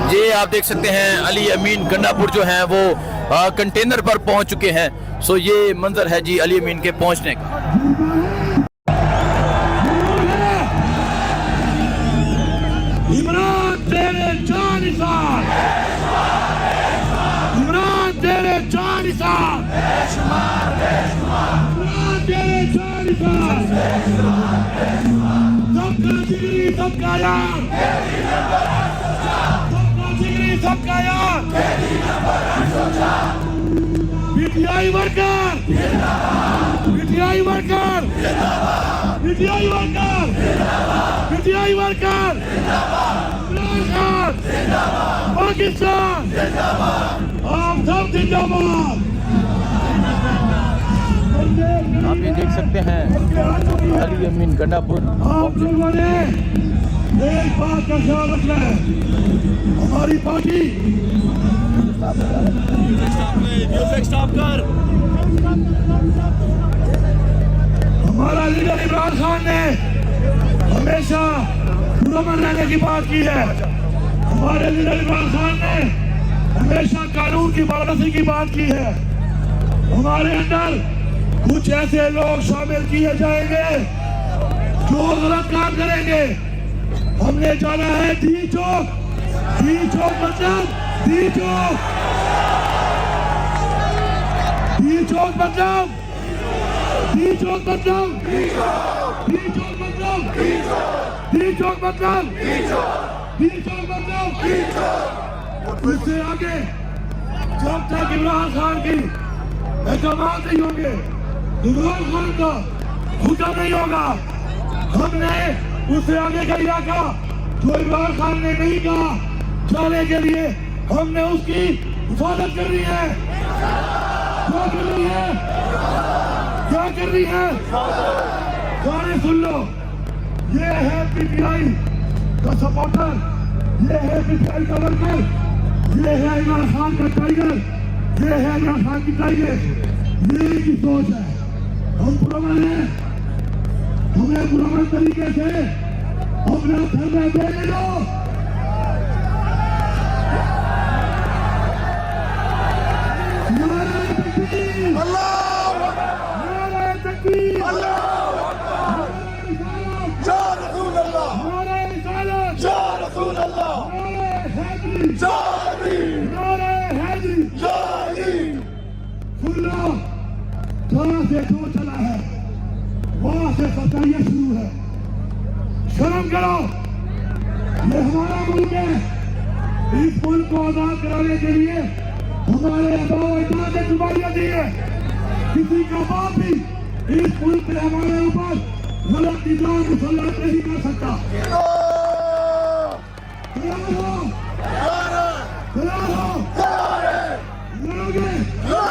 ये आप देख सकते हैं अली अमीन गंडापुर जो हैं वो कंटेनर पर पहुंच चुके हैं। सो ये मंजर है जी अली अमीन के पहुंचने का। इमरान तेरे चार निशान, इमरान तेरे चार निशान, इमरान तेरे चार निशान, सबका जिगरी सबका यार, सबका जिगरी सबका यार, PTI worker, PTI worker, PTI worker, PTI worker, Imran Khan Pakistan, आप सब जिंदाबाद। आप ये देख सकते हैं अली अमीन गंडापुर। आप लोगों ने एक बात का ख्याल रखना है, हमारी पार्टी हमारा लीडर इमरान खान ने हमेशा पुरअमन रहने की बात की है। हमारे लीडर इमरान खान ने हमेशा कानून की पाबंदी की बात की है। हमारे अंदर कुछ ऐसे लोग शामिल किए जाएंगे जो गलत काम करेंगे। हमने जाना है डी चौक, डी चौक मतलब डी चौक, डी चौक मतलब डी चौक मतलब डी चौक मतलब डी चौक मतलब डी चौक मतलब। उससे आगे जब तक इमरान खान की एहतमाम नहीं होंगे, इमरान खान का हुक्म नहीं होगा, हमने उससे आगे का इलाका जो इमरान खान ने नहीं कहा जाने के लिए हमने उसकी हिफाजत करनी है। क्या कर रही है, क्या कर रही है, गाने सुन लो। ये है पीटीआई का सपोर्टर, ये है पीटीआई का वर्कर, ये है इमरान खान का टाइगर, ये है इमरान खान की टाइगर। ये की सोच है। हम पुरअमन हैं, हमें पुरअमन तरीके से अपना धरना देने दो। नारे तकबीर, नारे तकबीर, या रसूल अल्लाह, नारे रिसालत, या रसूल अल्लाह, नारे हैदरी, या अली, नारे हैदरी। या अली। सुन लो, जहाँ से जो चला है वहाँ से सच्चाइयाँ शुरू है। शर्म करो, ये हमारा मुल्क है। इस मुल्क को आजाद कराने के लिए हमारे अदाओं ने कुर्बानियां दी है। किसी का बाप भी इस मुल्क में हमारे ऊपर गलत निजाम मुसल्लत नहीं कर सकता। तैयार हो, तैयार हो, लड़ोगे, हम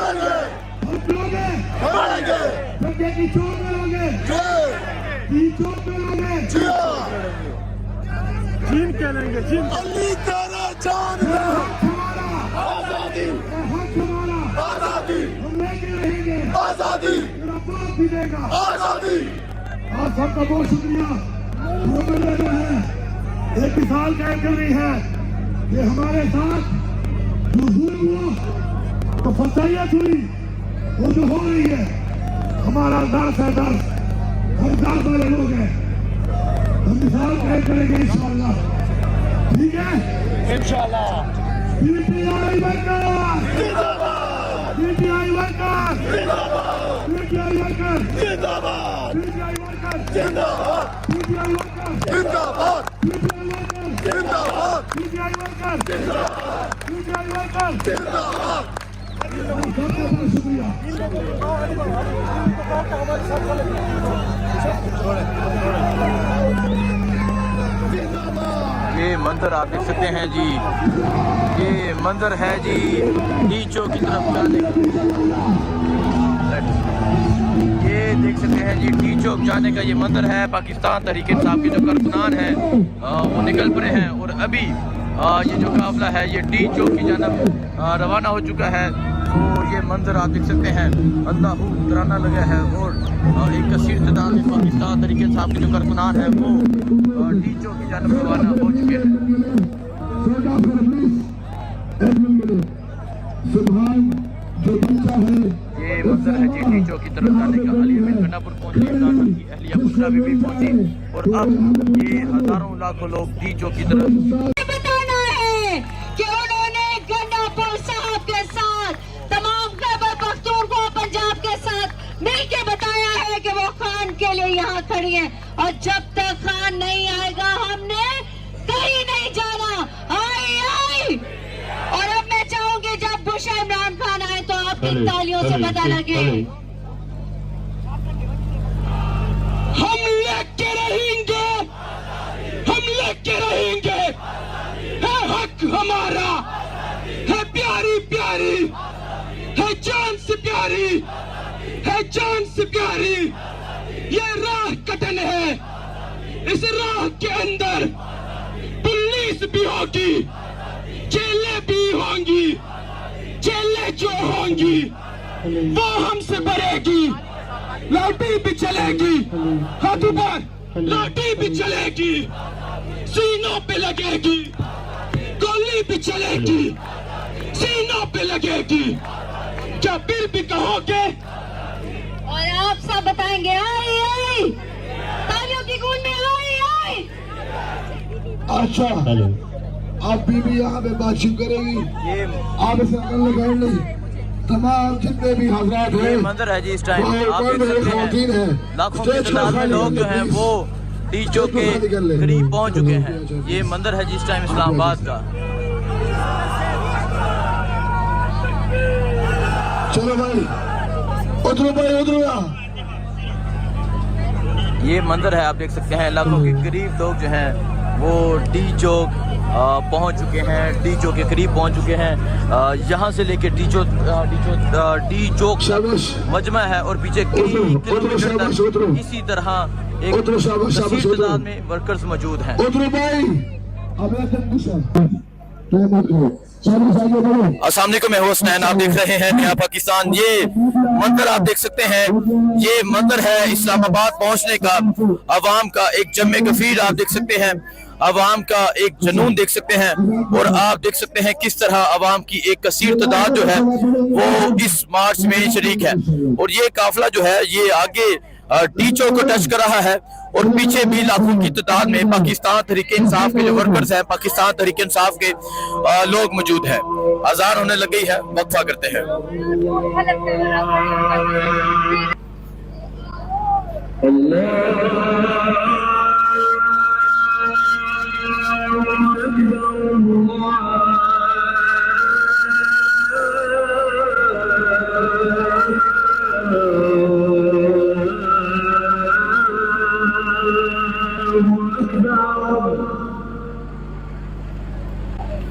लड़ोगे, दंगे की चोट में लड़ोगे, की चोट में लड़ोगे, जिन करेंगे जिन। अली तेरा जान है, हमारा आजादी, हक हमारा, आजादी, हम लेके रहेंगे, आजादी, मेरा बाप भी देगा। आजादी। आप सबका बहुत शुक्रिया। जो है एक मिसाल कायम कर रही है कि हमारे साथ जो जुल्म हुआ, तो फसाइयत हुई, वो जो हो रही है, हमारा दर्द है दर्द, हम दर्द वाले लोग हैं। हम मिसाल कायम करेंगे इंशाअल्लाह, ठीक है इंशाअल्लाह। पीटीआई वर्कर जिंदाबाद, पीटीआई वर्कर पीटीआई वर्कर जिंदाबाद, पीटीआई वर्कर जिंदाबाद, पीटीआई वर्कर जिंदाबाद, पीटीआई वर्कर जिंदाबाद, पीटीआई वर्कर जिंदाबाद, पीटीआई वर्कर। जिंदाबाद। सबका बहुत शुक्रिया। ये मंजर आप देख सकते हैं जी, ये मंजर है जी डी चौक की तरफ जाने का। ये देख सकते हैं जी डी चौक जाने का ये मंजर है। पाकिस्तान तहरीक इंसाफ के जो कारकुनान हैं वो निकल पड़े हैं और अभी ये जो काफिला है ये डी चौक की जानब रवाना हो चुका है। तो ये मंजर आप देख सकते हैं, अल्लाह तराना लगा है और एक कसीर तादाद में पाकिस्तान तहरीक इंसाफ के जो कारकुनान हैं वो डी चौक की जानब रवाना हो चुके हैं। पर पहुंची, इमरान खान की अहलिया बुशरा बीबी पहुंची और अब ये हजारों लाखों लोग डी चौक की तरफ। बताना है कि उन्होंने गंडापुर साहब के साथ तमाम खैबर पख्तूनख्वा पंजाब के साथ मिलकर बताया है कि वो खान के लिए यहाँ खड़ी है और जब तक खान नहीं आएगा हमने कहीं नहीं जाना। आई आई। और अब मैं चाहूंगी जब बुशरा इमरान खान आए तो आपकी तालियों से पता लगे। हम लेके रहेंगे, हम लेके रहेंगे, है हक हमारा, है प्यारी प्यारी, है जान से प्यारी, है जान से प्यारी। ये राह कटन है, इस राह के अंदर पुलिस भी होगी, जेलें भी होंगी, जेलें जो होंगी वो हमसे बढ़ेगी, लाठी भी चलेगी, हाथों पर लाठी भी चलेगी, सीनों पे लगेगी, गोली भी चलेगी, सीनों पे लगेगी। क्या फिर भी कहोगे? और आप सब बताएंगे आई आई। तालियों की गूंज में आई आई। अच्छा, आप बीबी यहाँ पे बातचीत करेगी, आप इसे अकल लगाए नहीं। तमाम जितने भी हजरात हैं, ये मंदिर है जी इस टाइम आप देख सकते हैं लाखों की तादाद में लोग जो हैं वो डी चौक के करीब पहुंच चुके हैं। ये मंदिर है जी इस टाइम इस्लामाबाद का। चलो भाई उतरो, भाई उतरो। ये मंदिर है, आप देख सकते हैं लाखों के करीब लोग जो हैं वो डी चौक पहुंच चुके हैं, डी चौक के करीब पहुंच चुके हैं। यहाँ से लेके डी चौक मजमा है और पीछे कई किलोमीटर तक इसी तरह एक कसीर तादाद में वर्कर्स मौजूद हैं। अस्सलाम वालेकुम, मैं हुसनैन, आप देख रहे हैं नया पाकिस्तान। ये मंदिर आप देख सकते हैं, ये मंदिर है इस्लामाबाद पहुंचने का अवाम का एक जम्मे गफीर आप देख सकते हैं, अवाम का एक जुनून देख सकते हैं। और आप देख सकते हैं किस तरह अवाम की एक कसीर तादाद जो है वो इस मार्च में शरीक है। और ये काफिला जो है ये आगे डी चौक को टच कर रहा है और पीछे भी लाखों की तादाद में पाकिस्तान तहरीके इंसाफ के जो वर्कर्स हैं, पाकिस्तान तहरीके इंसाफ के लोग मौजूद हैं। अजान होने लग गई है, वक्फा करते हैं।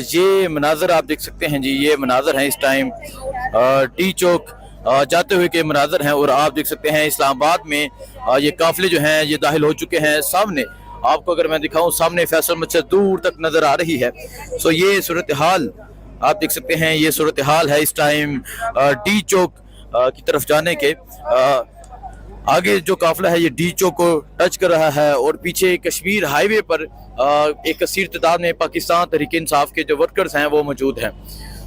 ये मनाजर आप देख सकते हैं जी, ये मनाजर हैं इस टाइम डी चौक जाते हुए के मनाजर हैं। और आप देख सकते हैं इस्लामाबाद में ये काफिले जो हैं ये दाखिल हो चुके हैं। सामने आपको अगर मैं दिखाऊं, सामने फैसल मस्जिद दूर तक नजर आ रही है। सो ये सूरत हाल आप देख सकते हैं, ये सूरत हाल है इस टाइम डी चौक की तरफ जाने के। आगे जो काफिला है ये डी चौक को टच कर रहा है और पीछे कश्मीर हाईवे पर एक कसीर तादाद में पाकिस्तान तहरीके इंसाफ के जो वर्कर्स हैं वो मौजूद हैं।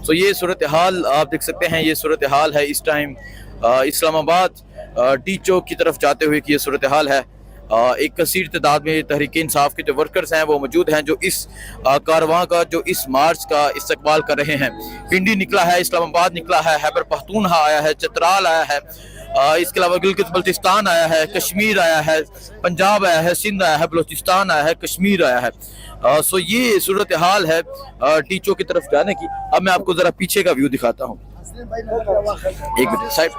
सो ये सूरत हाल आप देख सकते हैं, ये सूरत हाल है इस टाइम इस्लामाबाद डी चौक की तरफ जाते हुए की ये सूरत हाल है। एक कसीर तादाद में तहरीके इंसाफ के जो वर्कर्स हैं वो मौजूद हैं, जो इस कारवां का, जो इस मार्च का इस्तकबाल कर रहे हैं। पिंडी निकला है, इस्लामाबाद निकला है, खैबर पख्तूनख्वा आया है, चतराल आया है, इसके अलावा गिलगित बल्तिस्तान आया है, कश्मीर आया है, पंजाब आया है, सिंध आया है, बलूचिस्तान आया है, कश्मीर आया है। सो ये सूरत हाल है डी चौक की तरफ जाने की। अब मैं आपको जरा पीछे का व्यू दिखाता हूँ, एक मिनट साइड,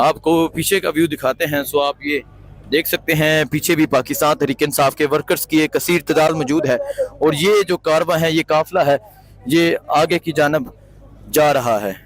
आपको पीछे का व्यू दिखाते हैं। सो आप ये देख सकते हैं, पीछे भी पाकिस्तान तहरीके इंसाफ के वर्कर्स की एक कसीर तादाद मौजूद है और ये जो कारवां है, ये काफिला है, ये आगे की जानब जा रहा है।